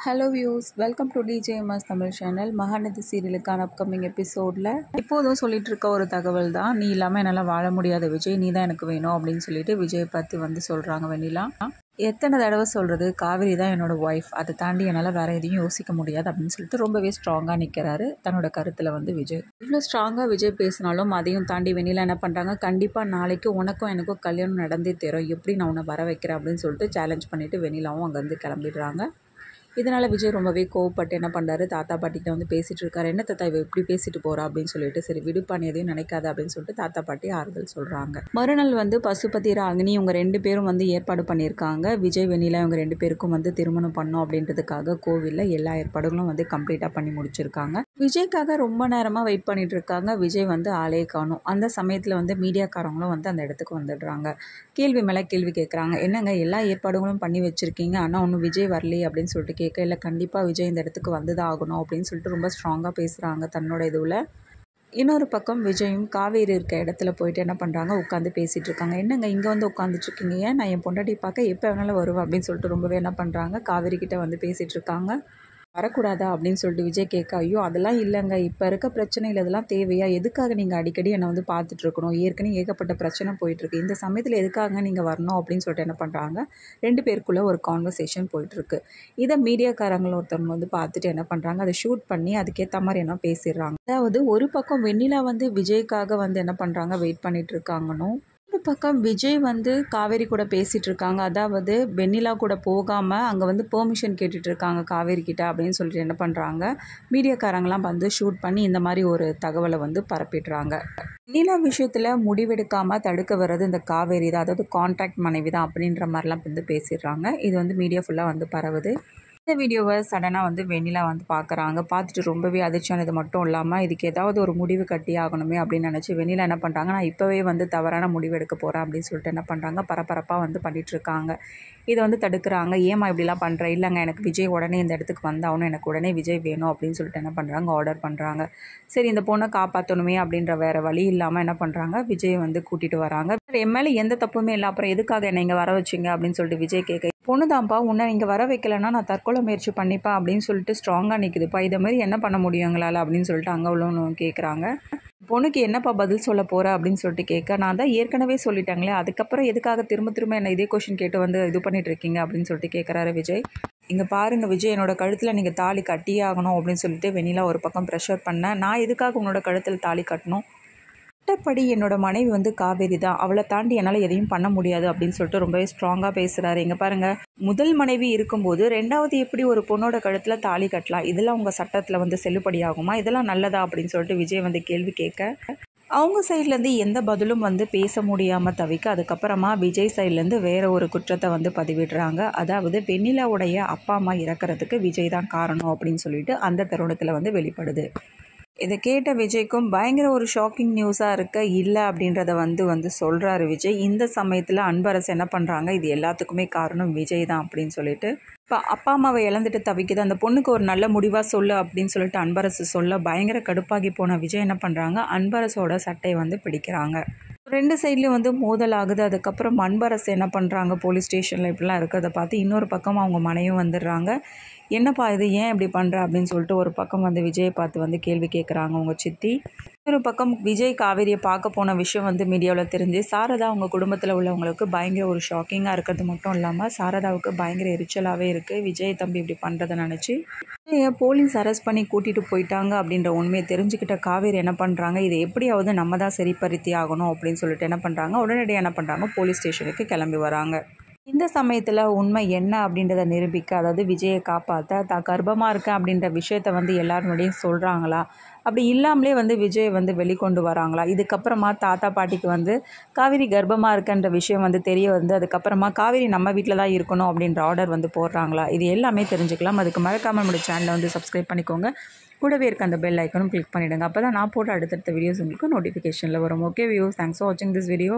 Hello views, welcome to DJMS Tamil channel. Mahanadi சீரியலுக்கான upcoming எபிசோடில் இப்போதும் சொல்லிட்டு இருக்க ஒரு தகவல் தான், நீ இல்லாமல் என்னால் வாழ முடியாத விஜய், நீ தான் எனக்கு வேணும் அப்படின்னு சொல்லிட்டு விஜயை பற்றி சொல்கிறாங்க வெண்ணிலா. எத்தனை தடவை சொல்கிறது, காவேரி தான் என்னோடய ஒய்ஃப், அதை தாண்டி என்னால் வேறு எதையும் யோசிக்க முடியாது அப்படின்னு சொல்லிட்டு ரொம்பவே ஸ்ட்ராங்காக நிற்கிறாரு தன்னோட கருத்தில் விஜய். இவ்வளோ ஸ்ட்ராங்காக விஜய் பேசினாலும் அதையும் தாண்டி வெண்ணிலா என்ன பண்ணுறாங்க, கண்டிப்பாக நாளைக்கு உனக்கும் எனக்கும் கல்யாணம் நடந்தே தரும், எப்படி நான் உன்னை வர வைக்கிறேன் அப்படின்னு சொல்லிட்டு சேலஞ்ச் பண்ணிவிட்டு வெண்ணிலாவும் அங்கேருந்து கிளம்பிடுறாங்க. இதனால் விஜய் ரொம்பவே கோவப்பட்டு என்ன பண்ணுறாரு, தாத்தா பாட்டிகிட்ட பேசிகிட்டு இருக்காரு. என்ன தாத்தா இவ எப்படி பேசிட்டு போகிறா அப்படின்னு சொல்லிட்டு, சரி விடுப்பான் எதையும் நினைக்காத அப்படின்னு சொல்லிட்டு தாத்தா பாட்டி ஆறுதல் சொல்கிறாங்க. மறுநாள் பசுபதி ராகினி இவங்க 2 பேரும் ஏற்பாடு பண்ணியிருக்காங்க. விஜய் வெண்ணிலா இவங்க 2 பேருக்கும் திருமணம் பண்ணோம் அப்படின்றதுக்காக கோவிலில் எல்லா ஏற்பாடுகளும் கம்ப்ளீட்டாக பண்ணி முடிச்சிருக்காங்க. விஜய்க்காக ரொம்ப நேரமாக வெயிட் பண்ணிட்டு இருக்காங்க. விஜய் ஆளே காணும். அந்த சமயத்தில் மீடியாக்காரங்களும் அந்த இடத்துக்கு வந்துடுறாங்க. கேள்வி மேலே கேள்வி கேட்குறாங்க. என்னங்க எல்லா ஏற்பாடுகளும் பண்ணி வச்சுருக்கீங்க, ஆனால் ஒன்றும் விஜய் வரலையே அப்படின்னு சொல்லிட்டு கேட்க, இல்லை கண்டிப்பாக விஜய் இந்த இடத்துக்கு வந்துதான் ஆகணும் அப்படின்னு சொல்லிட்டு ரொம்ப ஸ்ட்ராங்காக பேசுகிறாங்க தன்னோட இதுவில். இன்னொரு பக்கம் விஜயும் காவேரி இருக்க இடத்துல போயிட்டு என்ன பண்ணுறாங்க, உட்காந்து பேசிகிட்டு இருக்காங்க. என்னங்க இங்கே உட்காந்துட்ருக்கீங்க, ஏன் நான் என் பொண்டாட்டி பார்க்க எப்போ வேணாலும் வருவேன் அப்படின்னு சொல்லிட்டு ரொம்பவே என்ன பண்ணுறாங்க, காவேரி கிட்ட பேசிகிட்டு இருக்காங்க. வரக்கூடாதா அப்படின்னு சொல்லிட்டு விஜய் கேட்க, ஐயோ அதெல்லாம் இல்லைங்க, இப்போ இருக்க பிரச்சனையில் இதெல்லாம் தேவையா, எதுக்காக நீங்கள் அடிக்கடி என்னை பார்த்துட்ருக்கணும், ஏற்கனவே ஏகப்பட்ட பிரச்சனை போயிட்டுருக்கு, இந்த சமயத்தில் எதுக்காக நீங்கள் வரணும் அப்படின்னு சொல்லிட்டு என்ன பண்ணுறாங்க, 2 பேருக்குள்ளே ஒரு கான்வர்சேஷன் போயிட்டுருக்கு. இதை மீடியாக்காரங்கள் ஒருத்தவங்க பார்த்துட்டு என்ன பண்ணுறாங்க, அதை ஷூட் பண்ணி அதுக்கேற்ற மாதிரி என்ன பேசிடுறாங்க. அதாவது ஒரு பக்கம் வெண்ணிலா விஜய்க்காக என்ன பண்ணுறாங்க, வெயிட் பண்ணிட்டு இருக்காங்கன்னு, ஒரு பக்கம் விஜய் காவேரி கூட பேசிகிட்டு இருக்காங்க. அதாவது வெண்ணிலா கூட போகாமல் அங்கே பெர்மிஷன் கேட்டுட்டு இருக்காங்க காவேரி கிட்ட அப்படின்னு சொல்லிட்டு என்ன பண்ணுறாங்க, மீடியாக்காரங்களாம் ஷூட் பண்ணி இந்த மாதிரி ஒரு தகவலை பரப்பிடுறாங்க. வெண்ணிலா விஷயத்தில் முடிவெடுக்காமல் தடுக்க வர்றது இந்த காவேரி தான், அதாவது கான்ட்ராக்ட் மனைவி தான் அப்படின்ற மாதிரிலாம் பேசிடுறாங்க. இது மீடியா ஃபுல்லாக பரவுது. இந்த வீடியோவை சடனாக வெண்ணிலா பார்க்குறாங்க. பார்த்துட்டு ரொம்பவே அதிர்ச்சியானது மட்டும் இல்லாமல், இதுக்கு ஏதாவது ஒரு முடிவு கட்டி ஆகணுமே அப்படின்னு நினச்சி வெண்ணிலா என்ன பண்ணுறாங்க, நான் இப்போவே தவறான முடிவு எடுக்க போகிறேன் அப்படின்னு சொல்லிட்டு என்ன பண்ணுறாங்க, பரபரப்பாக பண்ணிகிட்ருக்காங்க. இதை தடுக்கிறாங்க. ஏமா இப்படிலாம் பண்ணுற, இல்லைங்க எனக்கு விஜய் உடனே இந்த இடத்துக்கு வந்தாகணும், எனக்கு உடனே விஜய் வேணும் அப்படின்னு சொல்லிட்டு என்ன பண்ணுறாங்க, ஆர்டர் பண்ணுறாங்க. சரி இந்த பொண்ணை காப்பாற்றணுமே அப்படின்ற வேறு வழி இல்லாமல் என்ன பண்ணுறாங்க, விஜய் கூட்டிகிட்டு வராங்க. என் மேலே எந்த தப்புமே இல்லை, அப்புறம் எதுக்காக என்னை இங்கே வர வச்சிங்க அப்படின்னு சொல்லிட்டு விஜய் கேட்க, பொண்ணுதான்ப்பா, உன்னை இங்கே வர வைக்கலைன்னா நான் தற்கொலை முயற்சி பண்ணிப்பேன் அப்படின்னு சொல்லிட்டு ஸ்ட்ராங்காக நிற்குதுப்பா, இதை மாதிரி என்ன பண்ண முடியும் எங்களால் அப்படின்னு சொல்லிட்டு அங்கே உள்ளவனு கேட்குறாங்க. பொண்ணுக்கு என்னப்பா பதில் சொல்ல போகிற அப்படின்னு சொல்லிட்டு கேட்க, நான் தான் ஏற்கனவே சொல்லிட்டாங்களே, அதுக்கப்புறம் எதுக்காக திரும்ப திரும்ப என்ன இதே கொஷின் கேட்டு இது பண்ணிட்டு இருக்கீங்க அப்படின்னு சொல்லிட்டு கேட்குறாரு விஜய். இங்கே பாருங்கள் விஜய், என்னோட கழுத்தில் நீங்கள் தாலி கட்டியே ஆகணும் அப்படின்னு சொல்லிட்டு வெண்ணிலா ஒரு பக்கம் ப்ரெஷர் பண்ண, நான் எதுக்காக உன்னோட கழுத்தில் தாலி கட்டணும், சட்டப்படி என்னோட மனைவி காவேரி தான், அவளை தாண்டி என்னால் எதையும் பண்ண முடியாது அப்படின்னு சொல்லிட்டு ரொம்பவே ஸ்ட்ராங்காக பேசுகிறாரு. இங்கே பாருங்கள், முதல் மனைவி இருக்கும்போது 2வது எப்படி ஒரு பொண்ணோட கழுத்தில் தாலி கட்டலாம், இதெல்லாம் உங்கள் சட்டத்தில் செல்லுபடியாகுமா, இதெல்லாம் நல்லதா அப்படின்னு சொல்லிட்டு விஜய் கேள்வி கேட்க, அவங்க சைட்லேருந்து எந்த பதிலும் பேச முடியாமல் தவிக்க, அதுக்கப்புறமா விஜய் சைட்லேருந்து வேறு ஒரு குற்றத்தை பதிவிடுறாங்க. அதாவது வெண்ணிலாவுடைய அப்பா அம்மா இறக்கிறதுக்கு விஜய் தான் காரணம் அப்படின்னு சொல்லிட்டு அந்த தருணத்தில் வெளிப்படுது. இதை கேட்ட விஜய்க்கும் பயங்கர ஒரு ஷாக்கிங் நியூஸாக இருக்க, இல்லை அப்படின்றத சொல்கிறாரு விஜய். இந்த சமயத்தில் அன்பரசு என்ன பண்ணுறாங்க, இது எல்லாத்துக்குமே காரணம் விஜய் தான் அப்படின்னு சொல்லிட்டு, இப்போ அப்பா அம்மாவை இழந்துட்டு தவிக்குது, அந்த பொண்ணுக்கு ஒரு நல்ல முடிவாக சொல்லு அப்படின்னு சொல்லிட்டு அன்பரசு சொல்ல, பயங்கர கடுப்பாகி போன விஜய் என்ன பண்ணுறாங்க, அன்பரசோட சட்டையை பிடிக்கிறாங்க. 2 சைட்லேயும் மோதல் ஆகுது. அதுக்கப்புறம் அன்பரசு என்ன பண்ணுறாங்க, போலீஸ் ஸ்டேஷனில் இப்படிலாம் இருக்கிறத பார்த்து இன்னொரு பக்கம் அவங்க மனைவியும் வந்துடுறாங்க. என்னப்பா இது, ஏன் இப்படி பண்ணுற அப்படின்னு சொல்லிட்டு ஒரு பக்கம் விஜயை பார்த்து கேள்வி கேட்குறாங்க உங்கள் சித்தி. இன்னொரு பக்கம் விஜய் காவேரியை பார்க்க போன விஷயம் மீடியாவில் தெரிஞ்சு சாரதா அவங்க குடும்பத்தில் உள்ளவங்களுக்கு பயங்கர ஒரு ஷாக்கிங்காக இருக்கிறது மட்டும் இல்லாமல், சாரதாவுக்கு பயங்கர எரிச்சலாகவே இருக்குது. விஜய் தம்பி இப்படி பண்ணுறதை நினச்சி போலீஸ் அரெஸ்ட் பண்ணி கூட்டிகிட்டு போயிட்டாங்க அப்படின்ற உண்மையை தெரிஞ்சுக்கிட்ட காவேரி என்ன பண்ணுறாங்க, இதை எப்படியாவது நம்ம தான் சரிப்படுத்தி ஆகணும் அப்படின்னு சொல்லிட்டு என்ன பண்ணுறாங்க, உடனடியாக என்ன பண்ணுறாங்க, போலீஸ் ஸ்டேஷனுக்கு கிளம்பி வராங்க. இந்த சமயத்தில் உண்மை என்ன அப்படின்றத நிரூபிக்க, அதாவது விஜயை காப்பாற்ற தான் கர்ப்பமாக இருக்கேன் அப்படின்ற விஷயத்த எல்லாரும் முன்னாடியும் சொல்கிறாங்களா, அப்படி இல்லாமலே விஜயை வெளிக்கொண்டு வராங்களா, இதுக்கப்புறமா தாத்தா பாட்டிக்கு காவேரி கர்ப்பமாக இருக்குன்ற விஷயம் தெரிய அதுக்கப்புறமா காவேரி நம்ம வீட்டில் தான் இருக்கணும் அப்படின்ற ஆர்டர் போடுறாங்களா, இது எல்லாமே தெரிஞ்சுக்கலாம். அதுக்கு மறக்காமல் நம்மளோட சேனலை சப்ஸ்கிரைப் பண்ணிக்கோங்க. கூடவே இருக்க அந்த பெல் ஐக்கனும் கிளிக் பண்ணிவிடுங்க. அப்போ தான் நான் போட்ட அடுத்தடுத்த வீடியோஸ் உங்களுக்கு நோட்டிஃபிகேஷனில் வரும். ஓகே வியூஸ், தேங்க்ஸ் ஃபார் வாட்சிங் திஸ் வீடியோ.